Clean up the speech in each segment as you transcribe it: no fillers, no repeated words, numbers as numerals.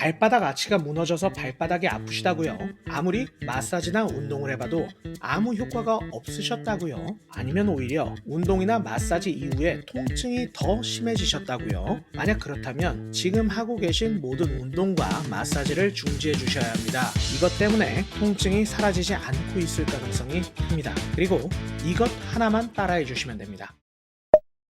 발바닥 아치가 무너져서 발바닥이 아프시다고요? 아무리 마사지나 운동을 해봐도 아무 효과가 없으셨다고요? 아니면 오히려 운동이나 마사지 이후에 통증이 더 심해지셨다고요? 만약 그렇다면 지금 하고 계신 모든 운동과 마사지를 중지해 주셔야 합니다. 이것 때문에 통증이 사라지지 않고 있을 가능성이 큽니다. 그리고 이것 하나만 따라해 주시면 됩니다.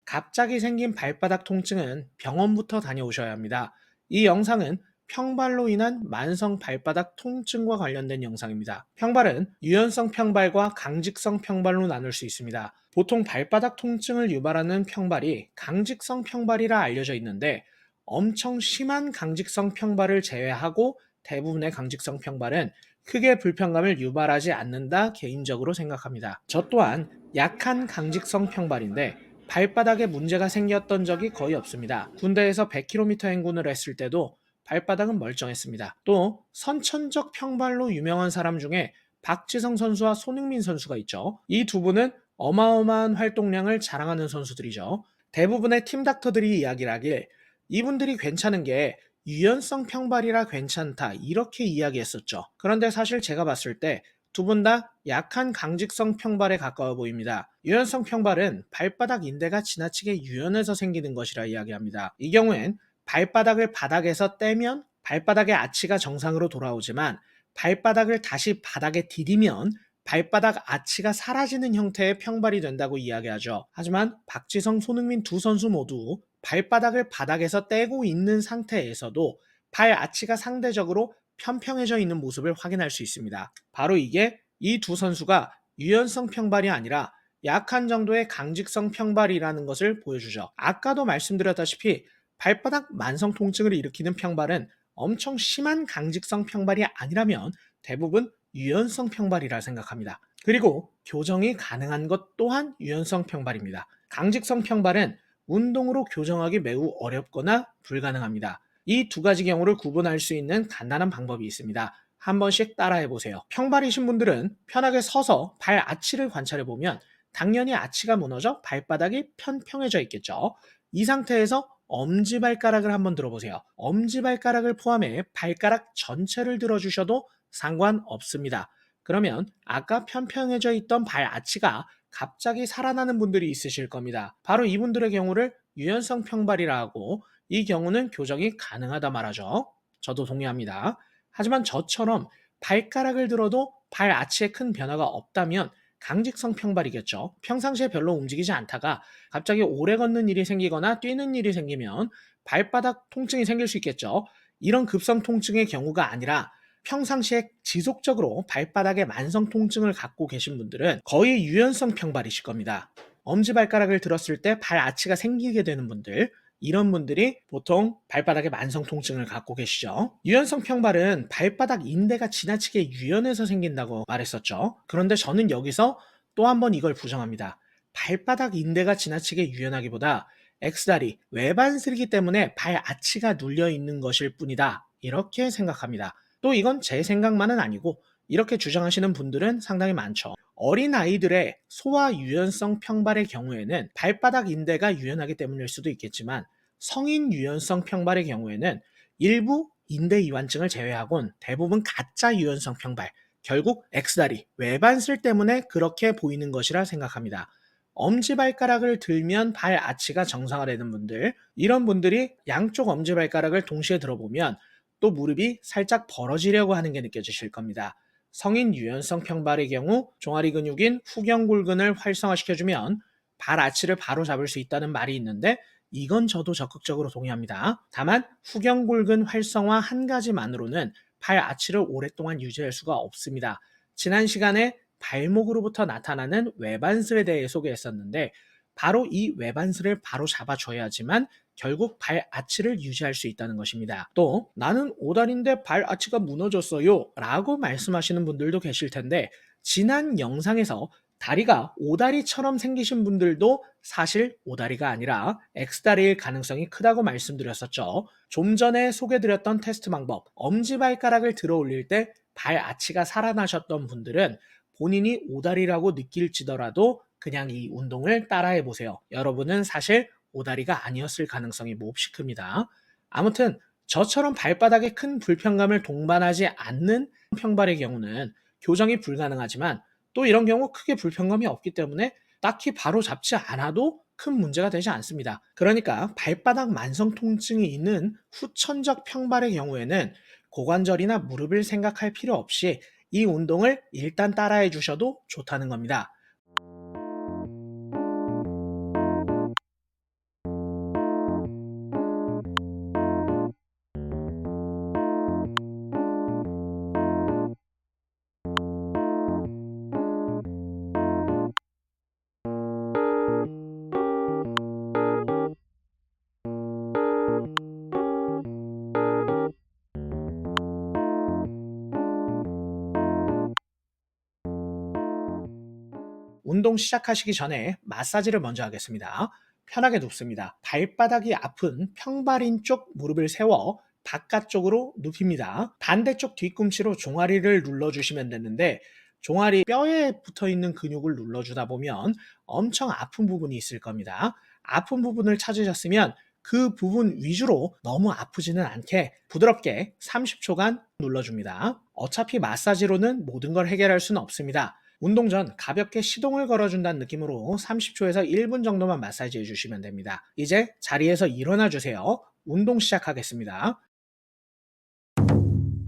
갑자기 생긴 발바닥 통증은 병원부터 다녀오셔야 합니다. 이 영상은 평발로 인한 만성 발바닥 통증과 관련된 영상입니다. 평발은 유연성 평발과 강직성 평발로 나눌 수 있습니다. 보통 발바닥 통증을 유발하는 평발이 강직성 평발이라 알려져 있는데 엄청 심한 강직성 평발을 제외하고 대부분의 강직성 평발은 크게 불편감을 유발하지 않는다 개인적으로 생각합니다. 저 또한 약한 강직성 평발인데 발바닥에 문제가 생겼던 적이 거의 없습니다. 군대에서 100km 행군을 했을 때도 발바닥은 멀쩡했습니다. 또 선천적 평발로 유명한 사람 중에 박지성 선수와 손흥민 선수가 있죠. 이 두 분은 어마어마한 활동량을 자랑하는 선수들이죠. 대부분의 팀 닥터들이 이야기를 하길 이분들이 괜찮은 게 유연성 평발이라 괜찮다 이렇게 이야기했었죠. 그런데 사실 제가 봤을 때 두 분 다 약한 강직성 평발에 가까워 보입니다. 유연성 평발은 발바닥 인대가 지나치게 유연해서 생기는 것이라 이야기합니다. 이 경우엔 발바닥을 바닥에서 떼면 발바닥의 아치가 정상으로 돌아오지만 발바닥을 다시 바닥에 디디면 발바닥 아치가 사라지는 형태의 평발이 된다고 이야기하죠. 하지만 박지성, 손흥민 두 선수 모두 발바닥을 바닥에서 떼고 있는 상태에서도 발 아치가 상대적으로 편평해져 있는 모습을 확인할 수 있습니다. 바로 이게 이 두 선수가 유연성 평발이 아니라 약한 정도의 강직성 평발이라는 것을 보여주죠. 아까도 말씀드렸다시피 발바닥 만성 통증을 일으키는 평발은 엄청 심한 강직성 평발이 아니라면 대부분 유연성 평발이라 생각합니다. 그리고 교정이 가능한 것 또한 유연성 평발입니다. 강직성 평발은 운동으로 교정하기 매우 어렵거나 불가능합니다. 이 두 가지 경우를 구분할 수 있는 간단한 방법이 있습니다. 한 번씩 따라해 보세요. 평발이신 분들은 편하게 서서 발 아치를 관찰해 보면 당연히 아치가 무너져 발바닥이 편평해져 있겠죠. 이 상태에서 엄지발가락을 한번 들어보세요. 엄지발가락을 포함해 발가락 전체를 들어주셔도 상관없습니다. 그러면 아까 편평해져 있던 발 아치가 갑자기 살아나는 분들이 있으실 겁니다. 바로 이분들의 경우를 유연성 평발이라 하고 이 경우는 교정이 가능하다 말하죠. 저도 동의합니다. 하지만 저처럼 발가락을 들어도 발 아치에 큰 변화가 없다면 강직성 평발이겠죠. 평상시에 별로 움직이지 않다가 갑자기 오래 걷는 일이 생기거나 뛰는 일이 생기면 발바닥 통증이 생길 수 있겠죠. 이런 급성 통증의 경우가 아니라 평상시에 지속적으로 발바닥에 만성 통증을 갖고 계신 분들은 거의 유연성 평발이실 겁니다. 엄지발가락을 들었을 때 발 아치가 생기게 되는 분들, 이런 분들이 보통 발바닥에 만성 통증을 갖고 계시죠. 유연성 평발은 발바닥 인대가 지나치게 유연해서 생긴다고 말했었죠. 그런데 저는 여기서 또 한 번 이걸 부정합니다. 발바닥 인대가 지나치게 유연하기보다 X다리, 외반슬이기 때문에 발 아치가 눌려 있는 것일 뿐이다. 이렇게 생각합니다. 또 이건 제 생각만은 아니고 이렇게 주장하시는 분들은 상당히 많죠. 어린 아이들의 소아 유연성 평발의 경우에는 발바닥 인대가 유연하기 때문일 수도 있겠지만 성인 유연성 평발의 경우에는 일부 인대 이완증을 제외하곤 대부분 가짜 유연성 평발, 결국 X다리, 외반슬 때문에 그렇게 보이는 것이라 생각합니다. 엄지발가락을 들면 발 아치가 정상화되는 분들, 이런 분들이 양쪽 엄지발가락을 동시에 들어보면 또 무릎이 살짝 벌어지려고 하는 게 느껴지실 겁니다. 성인 유연성 평발의 경우 종아리 근육인 후경골근을 활성화시켜주면 발 아치를 바로 잡을 수 있다는 말이 있는데 이건 저도 적극적으로 동의합니다. 다만 후경골근 활성화 한 가지만으로는 발 아치를 오랫동안 유지할 수가 없습니다. 지난 시간에 발목으로부터 나타나는 외반슬에 대해 소개했었는데 바로 이 외반슬을 바로 잡아줘야지만 결국 발 아치를 유지할 수 있다는 것입니다. 또 나는 오다리인데 발 아치가 무너졌어요 라고 말씀하시는 분들도 계실 텐데 지난 영상에서 다리가 오다리처럼 생기신 분들도 사실 오다리가 아니라 X다리일 가능성이 크다고 말씀드렸었죠. 좀 전에 소개드렸던 테스트 방법, 엄지발가락을 들어 올릴 때 발 아치가 살아나셨던 분들은 본인이 오다리라고 느낄지더라도 그냥 이 운동을 따라해 보세요. 여러분은 사실 오다리가 아니었을 가능성이 몹시 큽니다. 아무튼 저처럼 발바닥에 큰 불편감을 동반하지 않는 평발의 경우는 교정이 불가능하지만, 또 이런 경우 크게 불편감이 없기 때문에 딱히 바로 잡지 않아도 큰 문제가 되지 않습니다. 그러니까 발바닥 만성 통증이 있는 후천적 평발의 경우에는 고관절이나 무릎을 생각할 필요 없이 이 운동을 일단 따라해 주셔도 좋다는 겁니다. 운동 시작하시기 전에 마사지를 먼저 하겠습니다. 편하게 눕습니다. 발바닥이 아픈 평발인 쪽 무릎을 세워 바깥쪽으로 눕힙니다. 반대쪽 뒤꿈치로 종아리를 눌러주시면 되는데, 종아리 뼈에 붙어 있는 근육을 눌러주다 보면 엄청 아픈 부분이 있을 겁니다. 아픈 부분을 찾으셨으면 그 부분 위주로 너무 아프지는 않게 부드럽게 30초간 눌러줍니다. 어차피 마사지로는 모든 걸 해결할 수는 없습니다. 운동 전 가볍게 시동을 걸어준다는 느낌으로 30초에서 1분 정도만 마사지 해주시면 됩니다. 이제 자리에서 일어나 주세요. 운동 시작하겠습니다.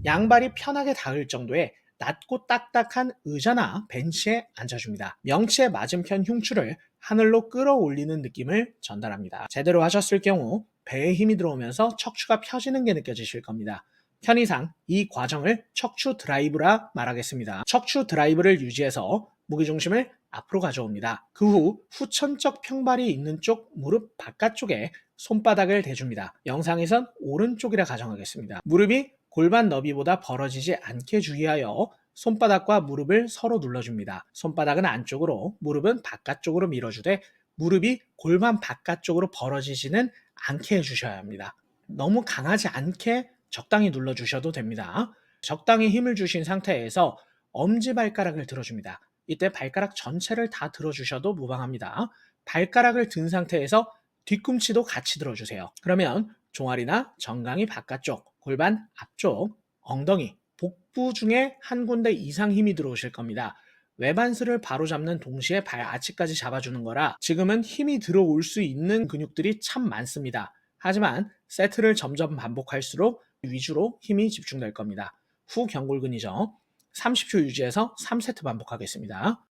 양발이 편하게 닿을 정도의 낮고 딱딱한 의자나 벤치에 앉아줍니다. 명치의 맞은편 흉추를 하늘로 끌어올리는 느낌을 전달합니다. 제대로 하셨을 경우 배에 힘이 들어오면서 척추가 펴지는 게 느껴지실 겁니다. 편의상 이 과정을 척추 드라이브라 말하겠습니다. 척추 드라이브를 유지해서 무게중심을 앞으로 가져옵니다. 그 후 후천적 평발이 있는 쪽 무릎 바깥쪽에 손바닥을 대줍니다. 영상에선 오른쪽이라 가정하겠습니다. 무릎이 골반 너비보다 벌어지지 않게 주의하여 손바닥과 무릎을 서로 눌러줍니다. 손바닥은 안쪽으로, 무릎은 바깥쪽으로 밀어주되 무릎이 골반 바깥쪽으로 벌어지지는 않게 해주셔야 합니다. 너무 강하지 않게 적당히 눌러주셔도 됩니다. 적당히 힘을 주신 상태에서 엄지발가락을 들어줍니다. 이때 발가락 전체를 다 들어주셔도 무방합니다. 발가락을 든 상태에서 뒤꿈치도 같이 들어주세요. 그러면 종아리나 정강이 바깥쪽, 골반 앞쪽, 엉덩이, 복부 중에 한 군데 이상 힘이 들어오실 겁니다. 외반스를 바로 잡는 동시에 발 아치까지 잡아주는 거라 지금은 힘이 들어올 수 있는 근육들이 참 많습니다. 하지만 세트를 점점 반복할수록 위주로 힘이 집중될 겁니다. 후 경골근이죠. 30초 유지해서 3세트 반복하겠습니다.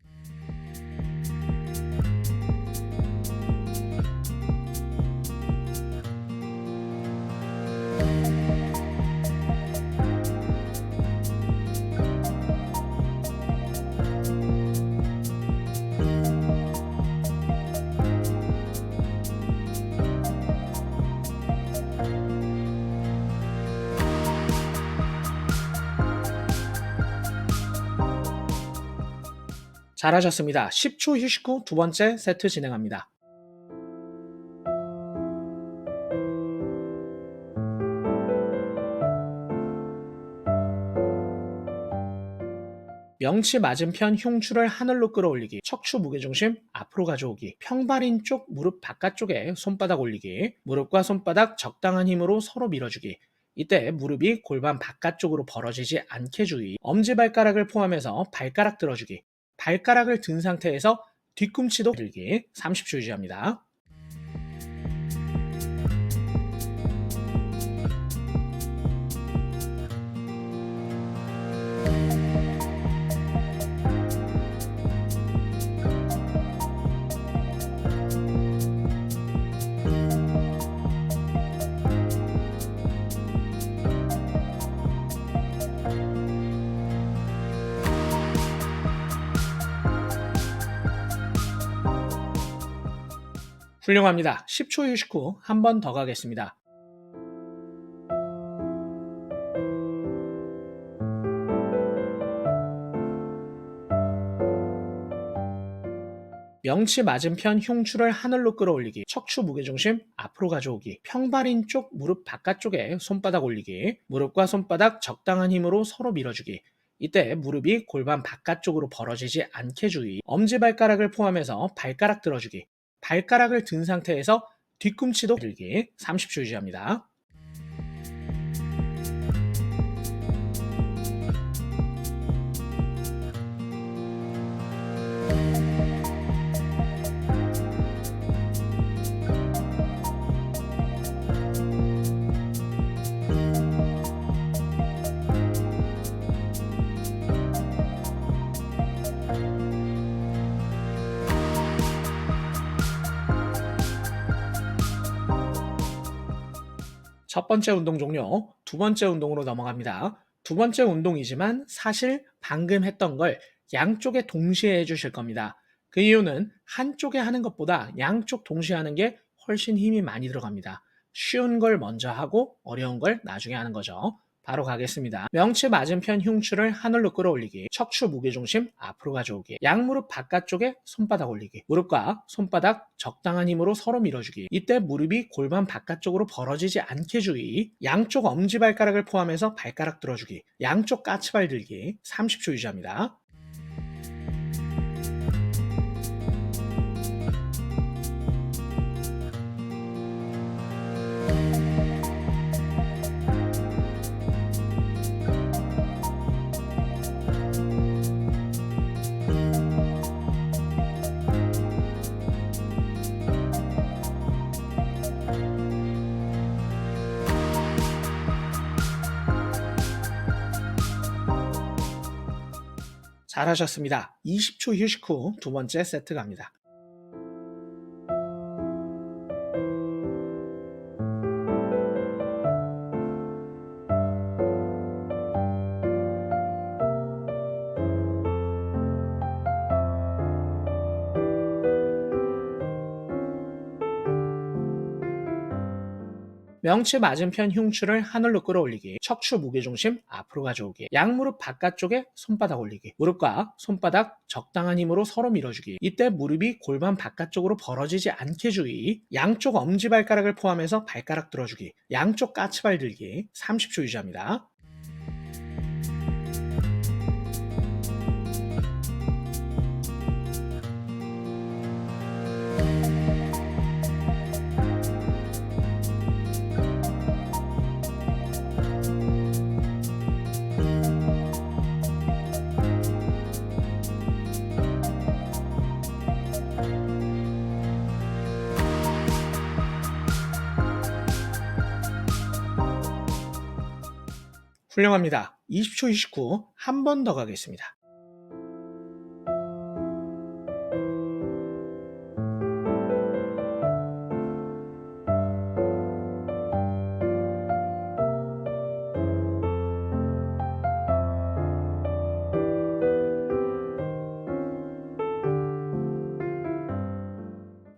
잘하셨습니다. 10초 휴식 후 두 번째 세트 진행합니다. 명치 맞은편 흉추를 하늘로 끌어올리기, 척추 무게중심 앞으로 가져오기, 평발인 쪽 무릎 바깥쪽에 손바닥 올리기, 무릎과 손바닥 적당한 힘으로 서로 밀어주기. 이때 무릎이 골반 바깥쪽으로 벌어지지 않게 주의, 엄지발가락을 포함해서 발가락 들어주기, 발가락을 든 상태에서 뒤꿈치도 들기 30초 유지합니다. 훌륭합니다. 10초 휴식 후 한 번 더 가겠습니다. 명치 맞은편 흉추를 하늘로 끌어올리기, 척추 무게중심 앞으로 가져오기, 평발인 쪽 무릎 바깥쪽에 손바닥 올리기, 무릎과 손바닥 적당한 힘으로 서로 밀어주기. 이때 무릎이 골반 바깥쪽으로 벌어지지 않게 주의, 엄지발가락을 포함해서 발가락 들어주기, 발가락을 든 상태에서 뒤꿈치도 들기 30초 유지합니다. 첫 번째 운동 종료, 두 번째 운동으로 넘어갑니다. 두 번째 운동이지만 사실 방금 했던 걸 양쪽에 동시에 해주실 겁니다. 그 이유는 한쪽에 하는 것보다 양쪽 동시에 하는 게 훨씬 힘이 많이 들어갑니다. 쉬운 걸 먼저 하고 어려운 걸 나중에 하는 거죠. 바로 가겠습니다. 명치 맞은편 흉추를 하늘로 끌어올리기, 척추 무게중심 앞으로 가져오기, 양무릎 바깥쪽에 손바닥 올리기, 무릎과 손바닥 적당한 힘으로 서로 밀어주기. 이때 무릎이 골반 바깥쪽으로 벌어지지 않게 주의, 양쪽 엄지발가락을 포함해서 발가락 들어주기, 양쪽 까치발 들기 30초 유지합니다. 잘하셨습니다. 20초 휴식 후 두 번째 세트 갑니다. 명치 맞은편 흉추를 하늘로 끌어올리기, 척추 무게중심 앞으로 가져오기, 양무릎 바깥쪽에 손바닥 올리기, 무릎과 손바닥 적당한 힘으로 서로 밀어주기. 이때 무릎이 골반 바깥쪽으로 벌어지지 않게 주의, 양쪽 엄지발가락을 포함해서 발가락 들어주기, 양쪽 까치발 들기 30초 유지합니다. 훌륭합니다. 20초 휴식 후 한 번 더 가겠습니다.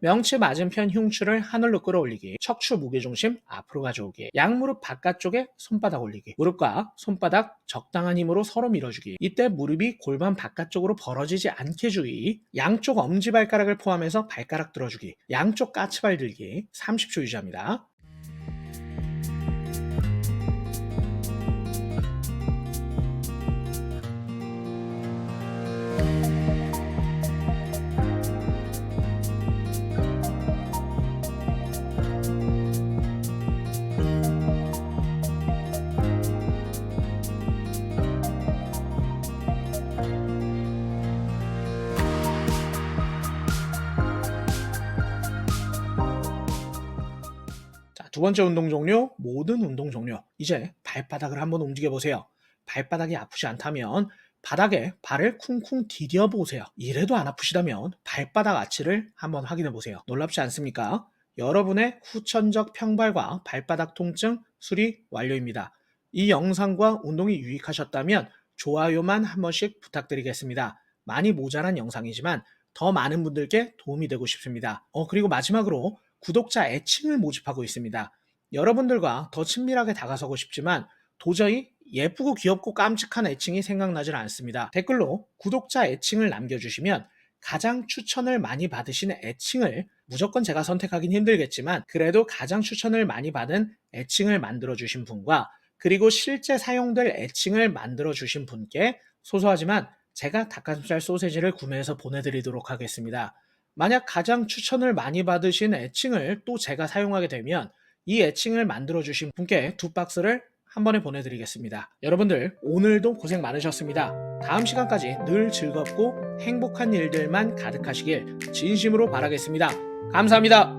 명치 맞은편 흉추를 하늘로 끌어올리기, 척추 무게중심 앞으로 가져오기, 양무릎 바깥쪽에 손바닥 올리기, 무릎과 손바닥 적당한 힘으로 서로 밀어주기. 이때 무릎이 골반 바깥쪽으로 벌어지지 않게 주의, 양쪽 엄지발가락을 포함해서 발가락 들어주기, 양쪽 까치발 들기 30초 유지합니다. 두 번째 운동 종료, 모든 운동 종료. 이제 발바닥을 한번 움직여 보세요. 발바닥이 아프지 않다면 바닥에 발을 쿵쿵 디뎌 보세요. 이래도 안 아프시다면 발바닥 아치를 한번 확인해 보세요. 놀랍지 않습니까? 여러분의 후천적 평발과 발바닥 통증 수리 완료입니다. 이 영상과 운동이 유익하셨다면 좋아요만 한 번씩 부탁드리겠습니다. 많이 모자란 영상이지만 더 많은 분들께 도움이 되고 싶습니다. 그리고 마지막으로 구독자 애칭을 모집하고 있습니다. 여러분들과 더 친밀하게 다가서고 싶지만 도저히 예쁘고 귀엽고 깜찍한 애칭이 생각나질 않습니다. 댓글로 구독자 애칭을 남겨주시면 가장 추천을 많이 받으신 애칭을, 무조건 제가 선택하긴 힘들겠지만 그래도 가장 추천을 많이 받은 애칭을 만들어주신 분과 그리고 실제 사용될 애칭을 만들어주신 분께 소소하지만 제가 닭가슴살 소세지를 구매해서 보내드리도록 하겠습니다. 만약 가장 추천을 많이 받으신 애칭을 또 제가 사용하게 되면 이 애칭을 만들어주신 분께 2박스를 한 번에 보내드리겠습니다. 여러분들 오늘도 고생 많으셨습니다. 다음 시간까지 늘 즐겁고 행복한 일들만 가득하시길 진심으로 바라겠습니다. 감사합니다.